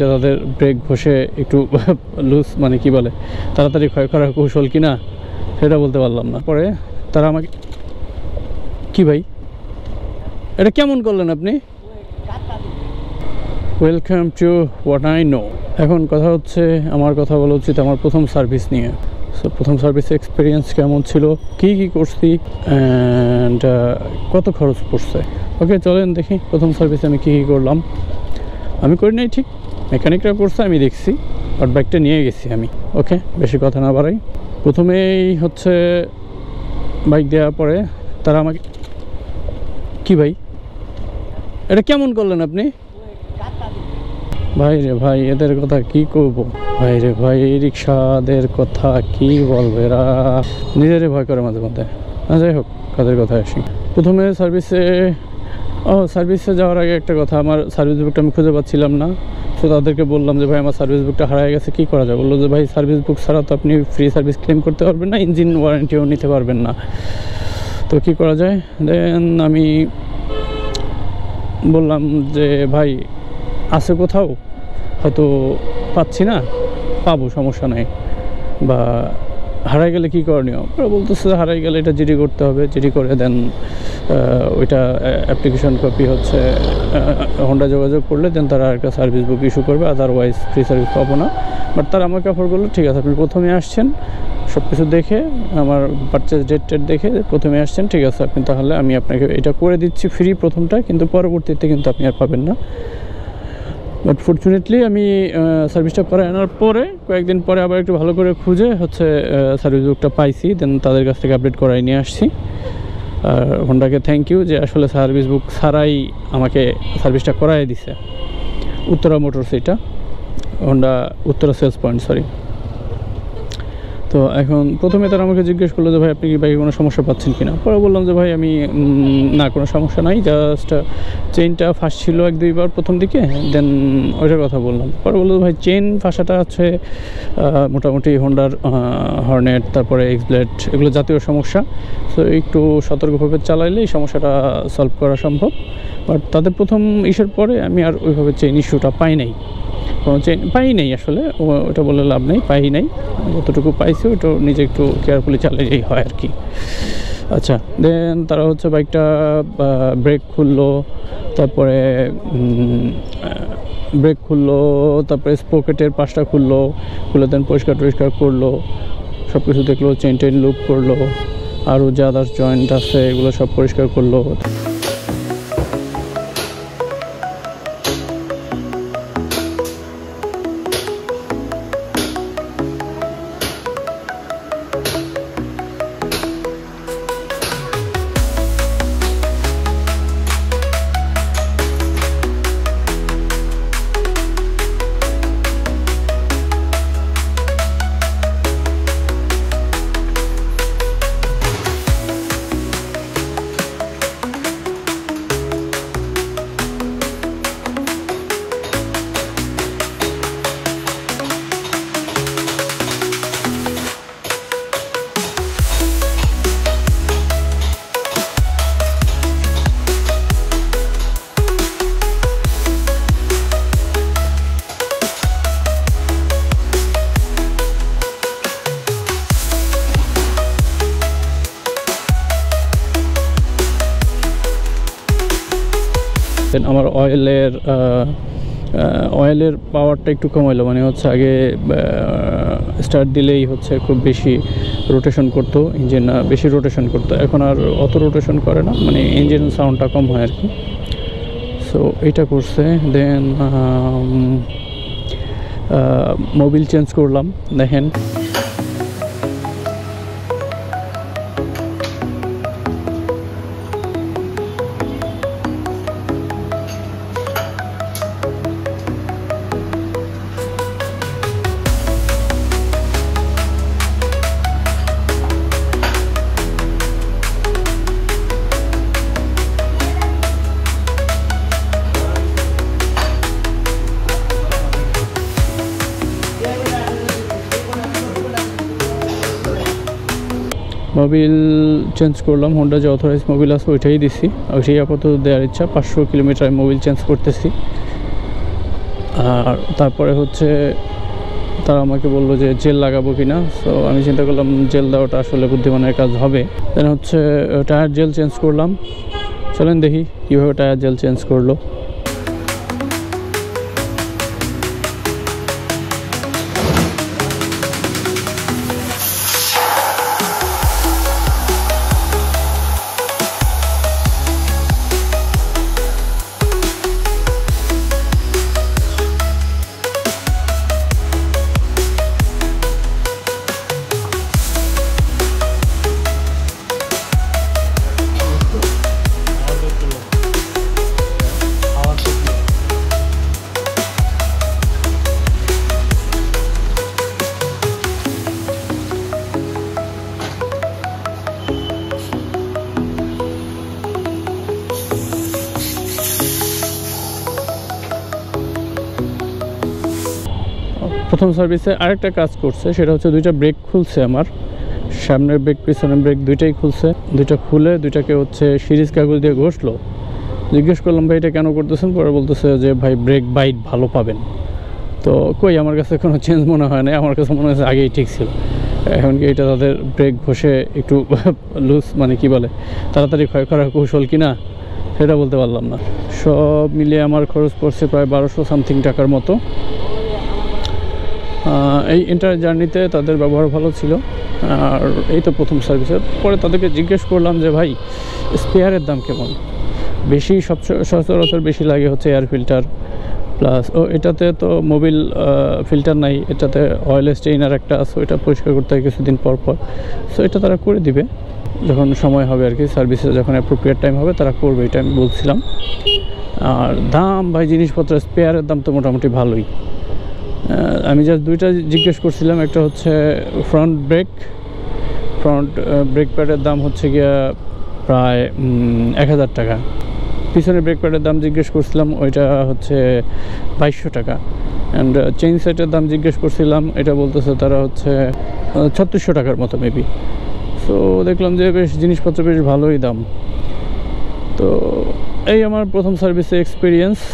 তাদের ব্রেক ঘষে একটু লুজ মানে কি বলে তাড়াতাড়ি ক্ষয় করার কৌশল কিনা সেটা বলতে পারলাম না। পরে তারা আমাকে কি ভাই এটা কেমন করলেন আপনি? Welcome to what I know. এখন কথা হচ্ছে আমার কথা বলা উচিত আমার প্রথম সার্ভিস নিয়ে। সো প্রথম সার্ভিস এক্সপিরিয়েন্স কেমন ছিল, কি কি করছি অ্যান্ড কত খরচ পড়ছে। ওকে চলেন দেখি প্রথম সার্ভিসে আমি কী কী করলাম। আমি করি নাই ঠিক, মেকানিকরা করছে, আমি দেখছি, বাট বাইকটা নিয়ে গেছি আমি। ওকে বেশি কথা না বাড়াই, প্রথমেই হচ্ছে বাইক দেওয়ার পরে তারা আমাকে কি ভাই এটা কেমন করলেন আপনি? ভাই রে ভাই এদের কথা কি করবো, ভাই রে ভাই রিক্সাদের কথা কি বলবো, এরা নিজেরই ভয় করে মাঝে মধ্যে। যাই হোক কাদের কথা আসি। প্রথমে সার্ভিসে যাওয়ার আগে একটা কথা, আমার সার্ভিস বুকটা আমি খুঁজে পাচ্ছিলাম না। তো তাদেরকে বললাম যে ভাই আমার সার্ভিস বুকটা হারিয়ে গেছে, কী করা যায়? বললো যে ভাই সার্ভিস বুক ছাড়া তো আপনি ফ্রি সার্ভিস ক্লেম করতে পারবেন না, ইঞ্জিন ওয়ারেন্টিও নিতে পারবেন না। তো কী করা যায়? দেন আমি বললাম যে ভাই আছে কোথাও, হয়তো পাচ্ছি না, পাবো সমস্যা নেই, বা হারাই গেলে কী করণীয়? ওরা বলতেছে হারাই গেলে এটা জিডি করতে হবে, জিডি করে দেন ওইটা অ্যাপ্লিকেশন কপি হচ্ছে হোন্ডা যোগাযোগ করলে দেন তারা একটা সার্ভিস বুক ইস্যু করবে, আদারওয়াইজ ফ্রি সার্ভিস পাবো না। বাট তারা আমাকে অফার করলো ঠিক আছে আপনি প্রথমে আসছেন সব কিছু দেখে, আমার পারচেজ ডেট দেখে প্রথমে আসছেন, ঠিক আছে আপনি তাহলে আমি আপনাকে এটা করে দিচ্ছি ফ্রি প্রথমটা, কিন্তু পরবর্তীতে কিন্তু আপনি আর পাবেন না। বাট ফর্চুনেটলি আমি সার্ভিসটা করে আনার পরে কয়েকদিন পরে আবার একটু ভালো করে খুঁজে হচ্ছে সার্ভিস বুকটা পাইছি, দেন তাদের কাছ থেকে আপডেট করাই নিয়ে আসছি। আর হোন্ডাকে থ্যাংক ইউ যে আসলে সার্ভিস বুক ছাড়াই আমাকে সার্ভিসটা করাই দিছে। উত্তরা মোটরস, এটা Honda Uttara sales point, sorry. তো এখন প্রথমে তারা আমাকে জিজ্ঞেস করলো যে ভাই আপনি কি বাইকে কোনো সমস্যা পাচ্ছেন কি না। পরে বললাম যে ভাই আমি না কোনো সমস্যা নাই, জাস্ট চেইনটা ফাঁস ছিল 1-2 বার প্রথম দিকে, দেন ওইটার কথা বললাম। পরে বললো ভাই চেইন ফাঁসাটা হচ্ছে মোটামুটি হোন্ডার হর্নেট তারপরে এক্সব্লেড এগুলো জাতীয় সমস্যা, সো একটু সতর্কভাবে চালাইলে এই সমস্যাটা সলভ করা সম্ভব। বাট তাদের প্রথম ইস্যুর পরে আমি আর ওইভাবে চেইন ইস্যুটা পাই নাই, কোনো চেইন পাই নাই আসলে, ওটা বলে লাভ নেই, পাই নাই, যতটুকু পাইছি ওটা নিজে একটু কেয়ারফুলি চালালেই হয় আর কি। আচ্ছা দেন তারা হচ্ছে বাইকটা ব্রেক খুললো, তারপরে স্পকেটের পাশটা খুলে দেন পরিষ্কার করলো, সব কিছু দেখলো, চেইন লুপ করলো, আরও যে আদার্স জয়েন্ট আছে এগুলো সব পরিষ্কার করলো। আমার অয়েলের পাওয়ারটা একটু কমাইলো, মানে হচ্ছে আগে স্টার্ট দিলেই হচ্ছে খুব বেশি রোটেশন করতো ইঞ্জিন, বেশি রোটেশন করতো, এখন আর অত রোটেশন করে না, মানে ইঞ্জিন সাউন্ডটা কম হয় আর কি। সো এইটা করছে। দেন মোবিল চেঞ্জ করলাম, দেখেন মোবিল চেঞ্জ করলাম, হোন্ডা যে অথরাইজ মোবিল আছে ওইটাই দিছি, ওইটাই আপাতত দেওয়ার ইচ্ছা। 500 কিলোমিটার মোবিল চেঞ্জ করতেছি। আর তারপরে হচ্ছে তারা আমাকে বললো যে জেল লাগাবো কিনা। সো আমি চিন্তা করলাম জেল দেওয়াটা আসলে বুদ্ধিমানের কাজ হবে। দেন হচ্ছে টায়ার জেল চেঞ্জ করলাম। চলেন দেখি কীভাবে টায়ার জেল চেঞ্জ করলো। প্রথম সার্ভিসে আরেকটা কাজ করছে, সেটা হচ্ছে দুইটা ব্রেক খুলছে আমার, সামনের ব্রেক পিছনের ব্রেক দুইটাই খুলছে। দুইটা খুলে দুইটাকে হচ্ছে সিরিজ কাগজ দিয়ে ঘষলো। জিজ্ঞেস করলাম ভাই এটা কেন করতেছেন? পরে বলতেছে যে ভাই ব্রেক বাইট ভালো পাবেন। তো কই, আমার কাছে কোনো চেঞ্জ মনে হয় না, আমার কাছে মনে হচ্ছে আগেই ঠিক ছিল। এখন কি এটা তাদের ব্রেক ঘষে একটু লুজ মানে কি বলে তাড়াতাড়ি ক্ষয় করার কৌশল কিনা সেটা বলতে পারলাম না। সব মিলিয়ে আমার খরচ পড়ছে প্রায় 1200 সামথিং টাকার মতো। এই এন্টার জার্নিতে তাদের ব্যবহার ভালো ছিল। আর এই তো প্রথম সার্ভিসের পরে তাদেরকে জিজ্ঞেস করলাম যে ভাই স্পেয়ারের দাম কেমন? বেশি সচরাচর বেশি লাগে হচ্ছে এয়ার ফিল্টার প্লাস এটাতে তো মোবিল ফিল্টার নাই, এটাতে অয়েল স্টেইনার একটা আছে, ওইটা পরিষ্কার করতে হয় কিছুদিন পর পর। সো এটা তারা করে দিবে যখন সময় হবে আর কি, সার্ভিসে যখন অ্যাপ্রোপ্রিয়েট টাইম হবে তারা করবে, এটা আমি বলছিলাম। আর দাম ভাই জিনিসপত্র স্পেয়ারের দাম তো মোটামুটি ভালোই। আমি জাস্ট দুইটা জিজ্ঞেস করছিলাম, একটা হচ্ছে ফ্রন্ট ব্রেক প্যাডের দাম হচ্ছে গিয়া প্রায় 1000 টাকা। পিছনে ব্রেক প্যাডের দাম জিজ্ঞেস করছিলাম, ওইটা হচ্ছে 2200 টাকা। অ্যান্ড চেইন সেটের দাম জিজ্ঞেস করছিলাম, এটা বলতেছে তারা হচ্ছে 3600 টাকার মতো মেবি। সো দেখলাম যে বেশ জিনিসপত্র বেশ ভালোই দাম। তো এই আমার প্রথম সার্ভিসে এক্সপিরিয়েন্স।